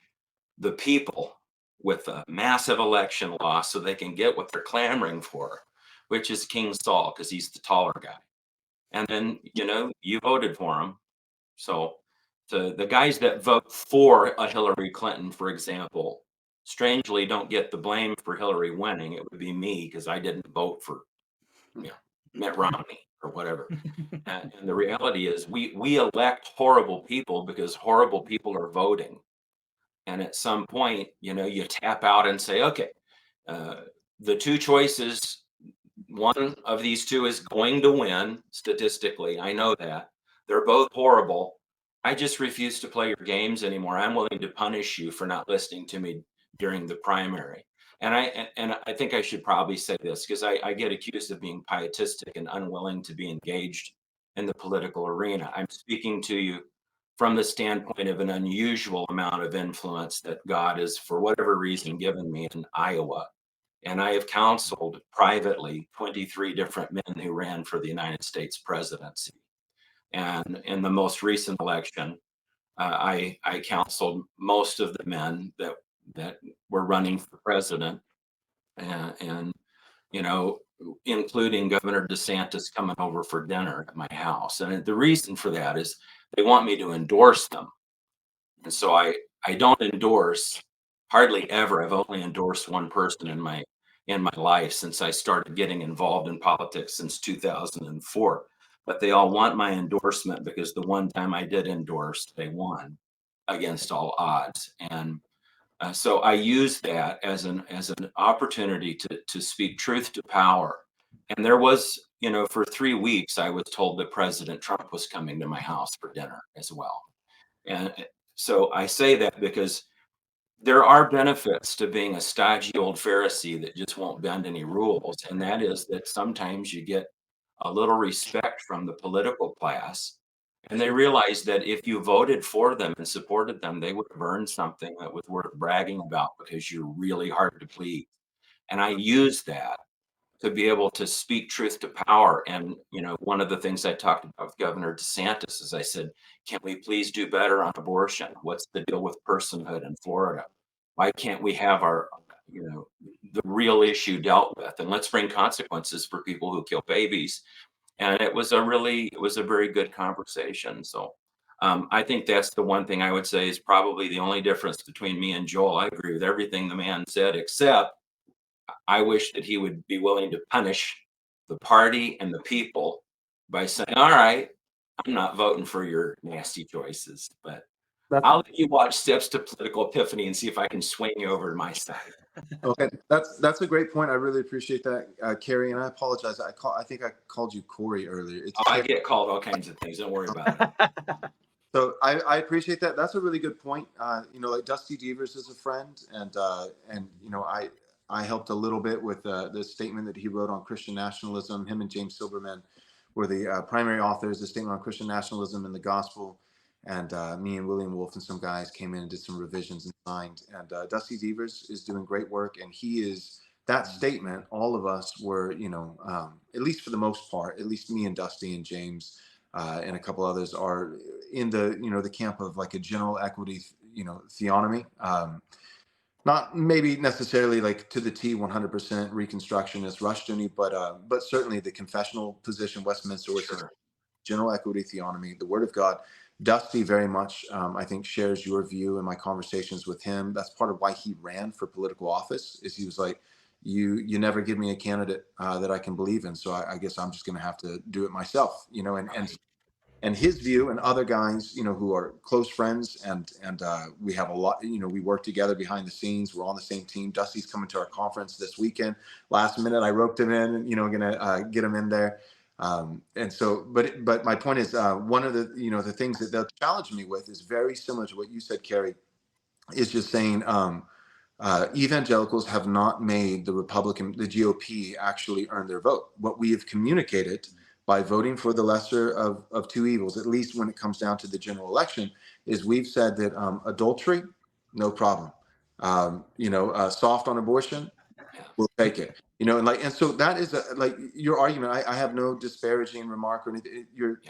the people with a massive election loss so they can get what they're clamoring for, which is King Saul, because he's the taller guy. And then, you voted for him. So the guys that vote for a Hillary Clinton, for example, strangely don't get the blame for Hillary winning. It would be me because I didn't vote for, you know, Mitt Romney or whatever. And the reality is we elect horrible people because horrible people are voting. And at some point, you know, you tap out and say, okay, uh, the two choices, one of these two is going to win statistically. I know that. They're both horrible. I just refuse to play your games anymore. I'm willing to punish you for not listening to me during the primary. And I think I should probably say this because I get accused of being pietistic and unwilling to be engaged in the political arena. I'm speaking to you from the standpoint of an unusual amount of influence that God has, for whatever reason, given me in Iowa. And I have counseled privately 23 different men who ran for the United States presidency. And in the most recent election, I counseled most of the men that were running for president, and you know, including Governor DeSantis coming over for dinner at my house. And the reason for that is they want me to endorse them. And so I don't endorse hardly ever. I've only endorsed one person in my life since I started getting involved in politics since 2004. But they all want my endorsement because the one time I did endorse, they won against all odds. And so I use that as an opportunity to speak truth to power. And there was, you know, for 3 weeks I was told that President Trump was coming to my house for dinner as well. And so I say that because there are benefits to being a stodgy old Pharisee that just won't bend any rules. And that is that sometimes you get a little respect from the political class. And they realize that if you voted for them and supported them, they would have earned something that was worth bragging about because you're really hard to please. And I use that to be able to speak truth to power. And, you know, one of the things I talked about with Governor DeSantis is I said, can we please do better on abortion? What's the deal with personhood in Florida? Why can't we have our, you know, the real issue dealt with? And let's bring consequences for people who kill babies. And it was a very good conversation. So I think that's the one thing I would say is probably the only difference between me and Joel. I agree with everything the man said, except I wish that he would be willing to punish the party and the people by saying, all right, I'm not voting for your nasty choices, but That's I'll let you watch Steps to Political Epiphany and see if I can swing you over to my side. okay. That's a great point. I really appreciate that, Cary. And I apologize. I think I called you Corey earlier. It's Oh, I Cary. get called all kinds of things. Don't worry about it. So I appreciate that. That's a really good point. You know, like Dusty Devers is a friend, and you know, I helped a little bit with the statement that he wrote on Christian nationalism. Him and James Silberman were the primary authors. The statement on Christian nationalism and the gospel, and me and William Wolf and some guys came in and did some revisions and signed. And Dusty Devers is doing great work, and he is that statement. All of us were, you know, at least for the most part, at least me and Dusty and James and a couple others are in the, you know, the camp of like a general equity, you know, theonomy. Not maybe necessarily like to the T 100% Reconstructionist Rushdoony, but certainly the confessional position, Westminster, which is Sure. general equity theonomy, the Word of God. Dusty very much, I think, shares your view in my conversations with him. That's part of why he ran for political office. Is he was like, you never give me a candidate that I can believe in, so I guess I'm just going to have to do it myself, you know. And his view and other guys, you know, who are close friends, and we have a lot, you know, we work together behind the scenes. We're on the same team. Dusty's coming to our conference this weekend. Last minute, I roped him in, and, you know, gonna get him in there. And so, but my point is, one of the, you know, the things that they'll challenge me with is very similar to what you said, Cary, is just saying, evangelicals have not made the GOP actually earn their vote. What we have communicated by voting for the lesser of two evils, at least when it comes down to the general election, is we've said that adultery, no problem. You know, soft on abortion, we'll take it. You know, and like, and so that is like your argument. I have no disparaging remark or anything.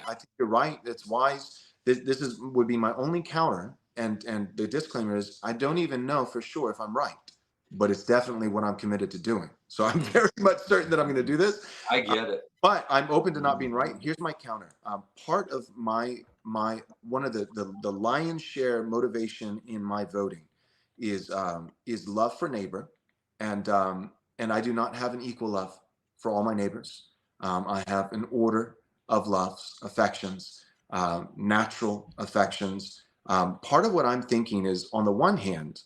I think you're right. It's wise. This would be my only counter. And the disclaimer is, I don't even know for sure if I'm right, but it's definitely what I'm committed to doing. So I'm very much certain that I'm going to do this. I get it. But I'm open to not being right. Here's my counter. Part of my one of the lion's share motivation in my voting is love for neighbor, and I do not have an equal love for all my neighbors. I have an order of loves, affections, natural affections. Part of what I'm thinking is, on the one hand,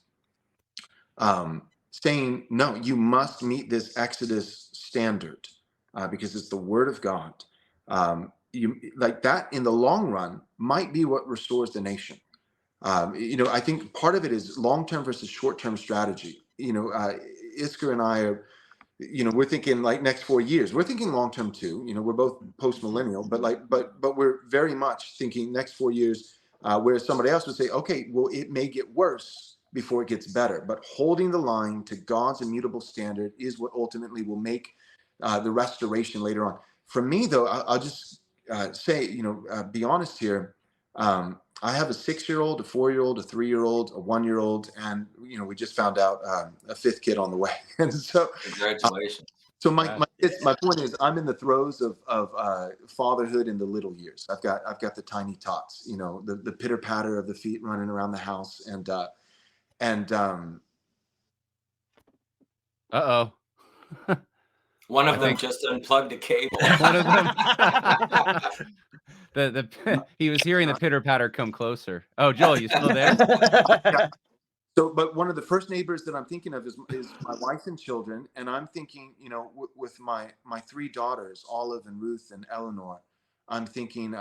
saying, no, you must meet this Exodus standard because it's the word of God. You like that in the long run might be what restores the nation. I think part of it is long-term versus short-term strategy. Isker and I are, we're thinking like next 4 years. We're thinking long-term too. We're both post-millennial, but we're very much thinking next 4 years, where somebody else would say, okay, well, it may get worse before it gets better. But holding the line to God's immutable standard is what ultimately will make the restoration later on. For me, though, I'll just say, be honest here. I have a 6-year-old, a 4-year-old, a 3-year-old, a 1-year-old, and we just found out a 5th kid on the way. And so, Congratulations. so my point is, I'm in the throes of fatherhood in the little years. I've got the tiny tots, the pitter patter of the feet running around the house, and Uh-oh. One of them just unplugged a cable. One of them. He was hearing the pitter patter come closer. Oh, Joel, you still there? Yeah. So, but one of the first neighbors that I'm thinking of is my wife and children, and I'm thinking, with my 3 daughters, Olive and Ruth and Eleanor, I'm thinking,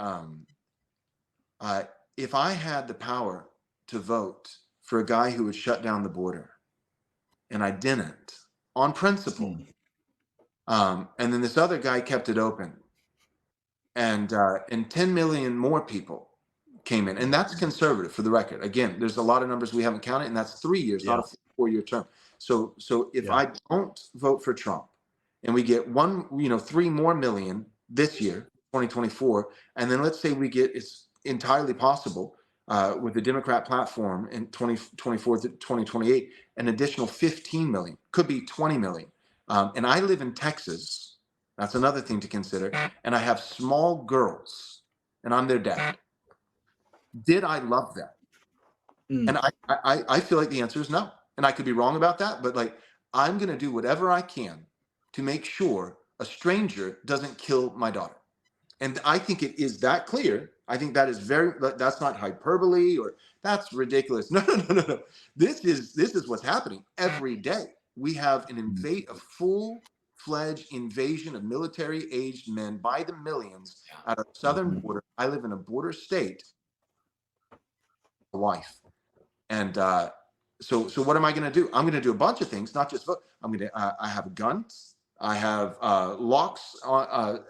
if I had the power to vote for a guy who would shut down the border, and I didn't, on principle, and then this other guy kept it open, and 10 million more people came in, and that's conservative, for the record. Again, there's a lot of numbers we haven't counted, and that's 3 years, not a 4-year term. So if I don't vote for Trump, and we get 3 more million this year, 2024, and then let's say we get, it's entirely possible with the Democrat platform in 2024 to 2028, an additional 15 million, could be 20 million. And I live in Texas. That's another thing to consider. And I have small girls, and I'm their dad. Did I love that? And I feel like the answer is no. And I could be wrong about that, but I'm going to do whatever I can to make sure a stranger doesn't kill my daughter. And I think it is that clear. I think that is that's not hyperbole, or that's ridiculous. No. This is what's happening every day. We have a full-fledged invasion of military-aged men by the millions at our southern border. I live in a border state. Wife. And so what am I going to do? I'm going to do a bunch of things, not just vote. I have guns. I have locks,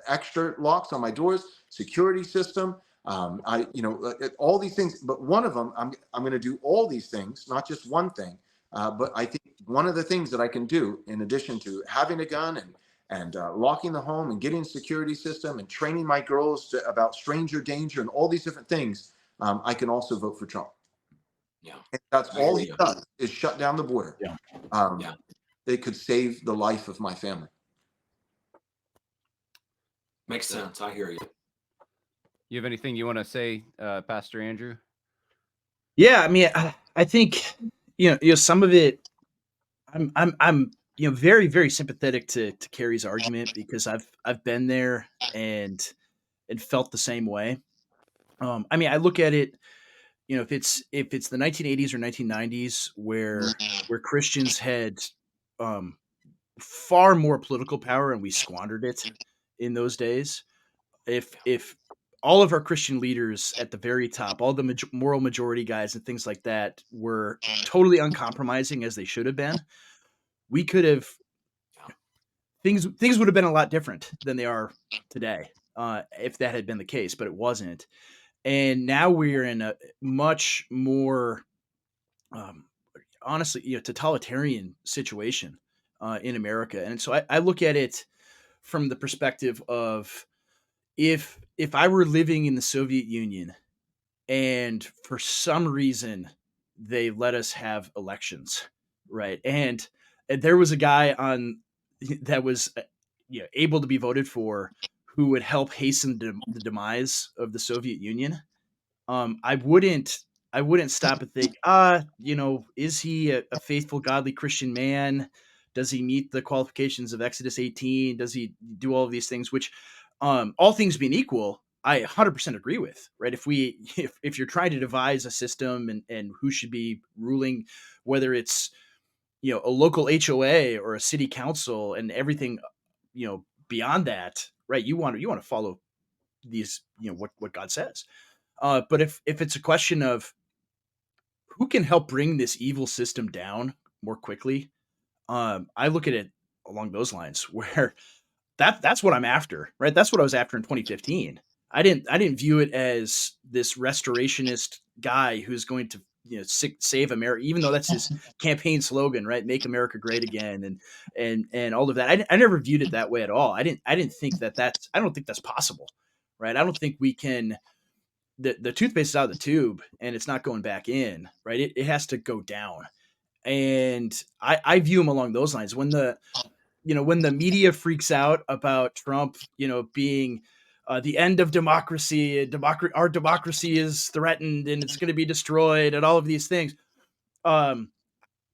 extra locks on my doors, security system. All these things. But one of them, I'm going to do all these things, not just one thing. But I think one of the things that I can do, in addition to having a gun and locking the home and getting a security system and training my girls about stranger danger and all these different things, I can also vote for Trump. Yeah, and that's all he does is shut down the border. It could save the life of my family. Makes sense. I hear you. You have anything you want to say, Pastor Andrew? Yeah, I mean, I think some of it. I'm very, very sympathetic to Cary's argument, because I've been there and felt the same way. I mean, I look at it, if it's the 1980s or 1990s where Christians had far more political power and we squandered it in those days. If all of our Christian leaders at the very top, all the moral majority guys and things like that, were totally uncompromising as they should have been, we could have things would have been a lot different than they are today, if that had been the case, but it wasn't. And now we're in a much more, honestly, totalitarian situation in America. And so I look at it from the perspective of, if I were living in the Soviet Union and for some reason they let us have elections, right? And there was a guy on that was able to be voted for, who would help hasten the demise of the Soviet Union. I wouldn't wouldn't stop and think, is he a faithful, godly Christian man? Does he meet the qualifications of Exodus 18? Does he do all of these things? Which, all things being equal, I 100% agree with. Right? If you're trying to devise a system and who should be ruling, whether it's a local HOA or a city council and everything, beyond that, right? You want to follow these, what God says. But if it's a question of who can help bring this evil system down more quickly, I look at it along those lines where that's what I'm after, right? That's what I was after in 2015. I didn't view it as this restorationist guy who's going to save America, even though that's his campaign slogan, right? Make America great again, and all of that. I never viewed it that way at all. I didn't think I don't think that's possible, right? I don't think we can. The toothpaste is out of the tube and it's not going back in, right? It has to go down, and I view him along those lines. When the media freaks out about Trump, being the end of democracy, our democracy is threatened and it's going to be destroyed, and all of these things. Um,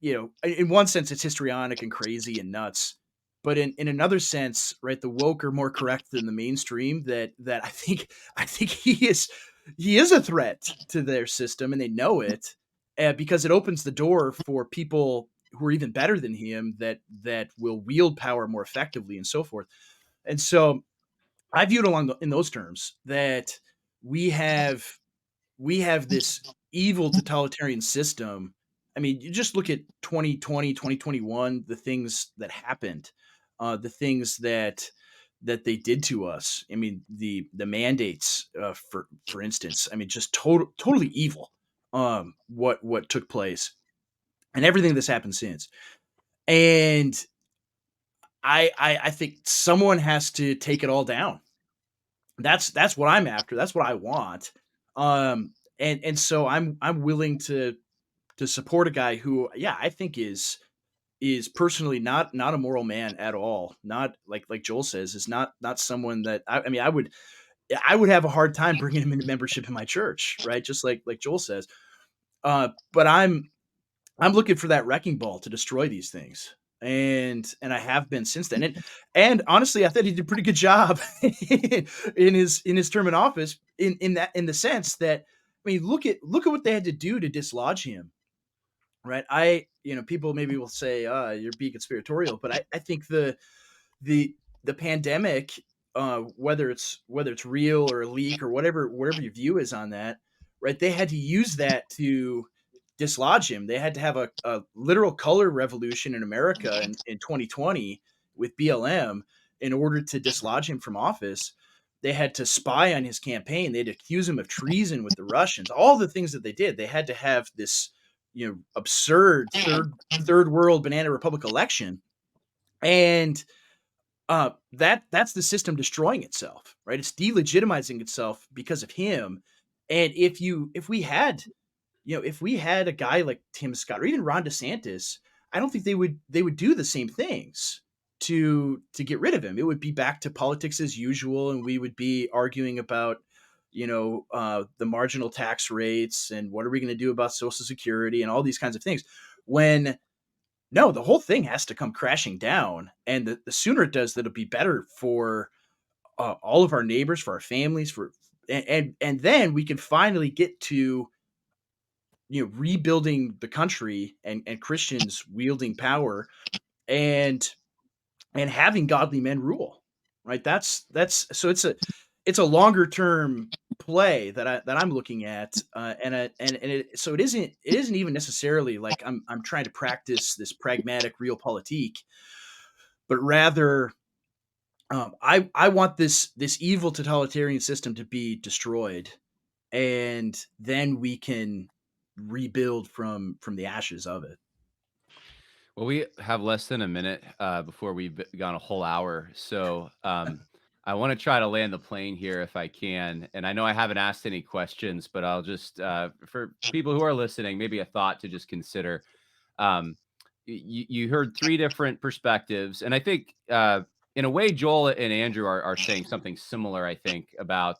in one sense, it's histrionic and crazy and nuts. But in another sense, right, the woke are more correct than the mainstream. That I think he is a threat to their system, and they know it, because it opens the door for people who are even better than him that will wield power more effectively and so forth. And so I view it in those terms that we have we have this evil totalitarian system. I mean, you just look at 2020, 2021, the things that happened, the things that they did to us. I mean, the mandates, for instance. I mean, just totally evil. What took place, and everything that's happened since. And I think someone has to take it all down. That's what I'm after. That's what I want. And so I'm willing to support a guy who, yeah, I think is personally not a moral man at all. Not like Joel says, is not someone that I mean I would have a hard time bringing him into membership in my church, right? Just like Joel says. But I'm looking for that wrecking ball to destroy these things. And I have been since then. And honestly, I thought he did a pretty good job in his term in office, in the sense that, I mean, look at what they had to do to dislodge him. Right. People maybe will say, you're being conspiratorial, but I think the the pandemic, whether it's real or a leak or whatever your view is on that, right? They had to use that to dislodge him. They had to have a literal color revolution in America in 2020 with BLM in order to dislodge him from office. They had to spy on his campaign. They'd accuse him of treason with the Russians. All the things that they did, they had to have this, absurd third world banana republic election, and that's the system destroying itself, right? It's delegitimizing itself because of him. And if we had a guy like Tim Scott or even Ron DeSantis, I don't think they would do the same things to get rid of him. It would be back to politics as usual, and we would be arguing about the marginal tax rates and what are we going to do about Social Security and all these kinds of things. When no, the whole thing has to come crashing down, and the sooner it does, that'll be better for all of our neighbors, for our families, and then we can finally get to rebuilding the country and Christians wielding power and having godly men rule. Right? That's so it's a longer term play that I'm looking at, so it isn't even necessarily like I'm trying to practice this pragmatic realpolitik, but rather, I want this evil totalitarian system to be destroyed, and then we can rebuild from the ashes of it. Well, we have less than a minute before we've gone a whole hour. So I want to try to land the plane here if I can. And I know I haven't asked any questions, but I'll just, for people who are listening, maybe a thought to just consider. Um, you heard three different perspectives. And I think, in a way, Joel and Andrew are saying something similar, I think, about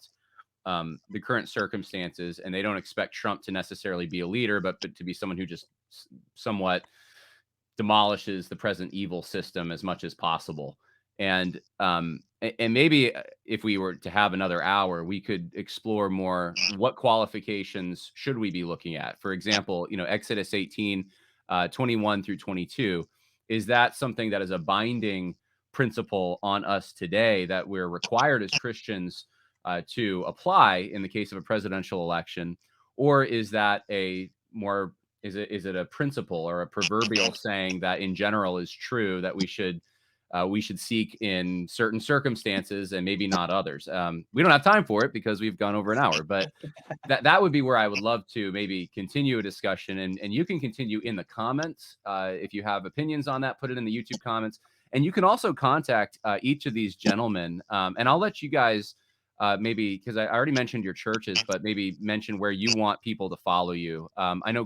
the current circumstances, and they don't expect Trump to necessarily be a leader, but to be someone who just somewhat demolishes the present evil system as much as possible. And maybe if we were to have another hour, we could explore more what qualifications should we be looking at. For example, Exodus 18, 21 through 22, is that something that is a binding principle on us today that we're required as Christians to apply in the case of a presidential election? Or is that is it a principle or a proverbial saying that in general is true that we should seek in certain circumstances and maybe not others? We don't have time for it because we've gone over an hour, but that would be where I would love to maybe continue a discussion, and you can continue in the comments. If you have opinions on that, put it in the YouTube comments, and you can also contact each of these gentlemen. And I'll let you guys maybe, because I already mentioned your churches, but maybe mention where you want people to follow you. I know,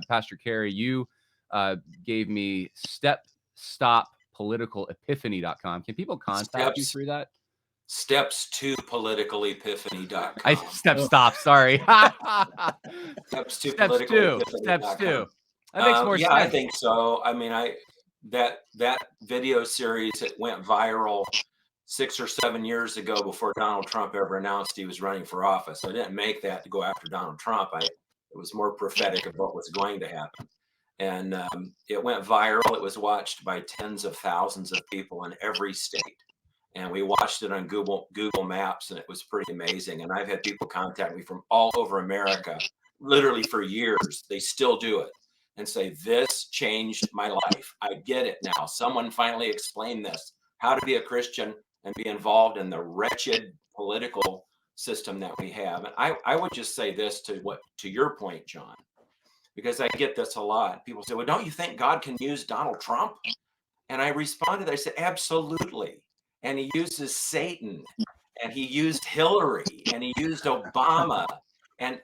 Pastor Cary, you gave me stoppoliticalepiphany.com. Can people contact you through that? Steps to politicalepiphany.com. Stop. Sorry. Steps to Steps two. That makes more sense. I think so. I mean, that video series, it went viral 6 or 7 years ago before Donald Trump ever announced he was running for office. I didn't make that to go after Donald Trump. It was more prophetic of what was going to happen. And it went viral. It was watched by tens of thousands of people in every state. And we watched it on Google Maps, and it was pretty amazing. And I've had people contact me from all over America, literally for years. They still do it and say, this changed my life. I get it now. Someone finally explained this, how to be a Christian and be involved in the wretched political system that we have. And I would just say this to your point, John, because I get this a lot. People say, well, don't you think God can use Donald Trump? And I responded, I said, absolutely. And he uses Satan, and he used Hillary, and he used Obama, and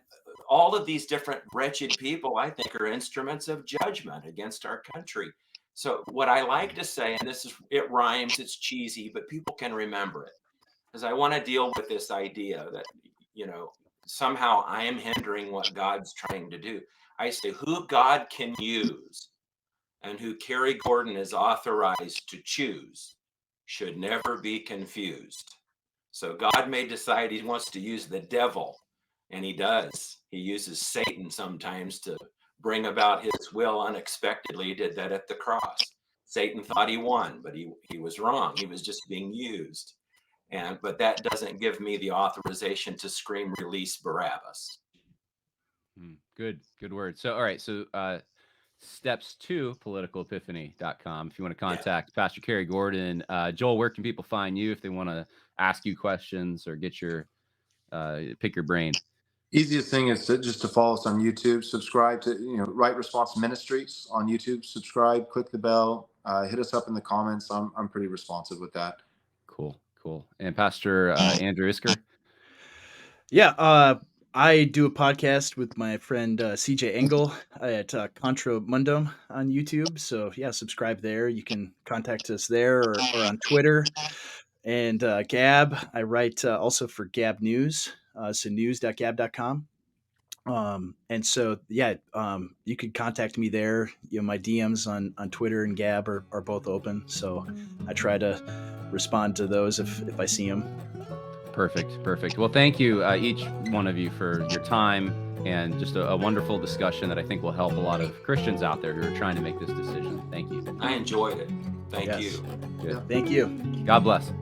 all of these different wretched people, I think, are instruments of judgment against our country. So what I like to say, and it rhymes, it's cheesy, but people can remember it, because I want to deal with this idea that, somehow I am hindering what God's trying to do. I say, who God can use and who Cary Gordon is authorized to choose should never be confused. So God may decide he wants to use the devil, and he does. He uses Satan sometimes to bring about his will unexpectedly. He did that at the cross. Satan thought he won, but he was wrong. He was just being used. But that doesn't give me the authorization to scream, release Barabbas. Good word. So, all right. So, steps to politicalepiphany.com if you want to contact Pastor Cary Gordon. Joel, where can people find you if they want to ask you questions or get your pick your brain? Easiest thing is just to follow us on YouTube, subscribe to Right Response Ministries on YouTube, subscribe, click the bell, hit us up in the comments. I'm pretty responsive with that. Cool. And Pastor Andrew Isker? Yeah, I do a podcast with my friend CJ Engel at Contra Mundum on YouTube. So yeah, subscribe there. You can contact us there or on Twitter. And Gab, I write also for Gab News, so news.gab.com. And so yeah, you could contact me there. My DMs on Twitter and Gab are both open. So I try to respond to those if I see them. Perfect. Well, thank you, each one of you, for your time and just a wonderful discussion that I think will help a lot of Christians out there who are trying to make this decision. Thank you. I enjoyed it. Thank you. Good. Thank you. God bless.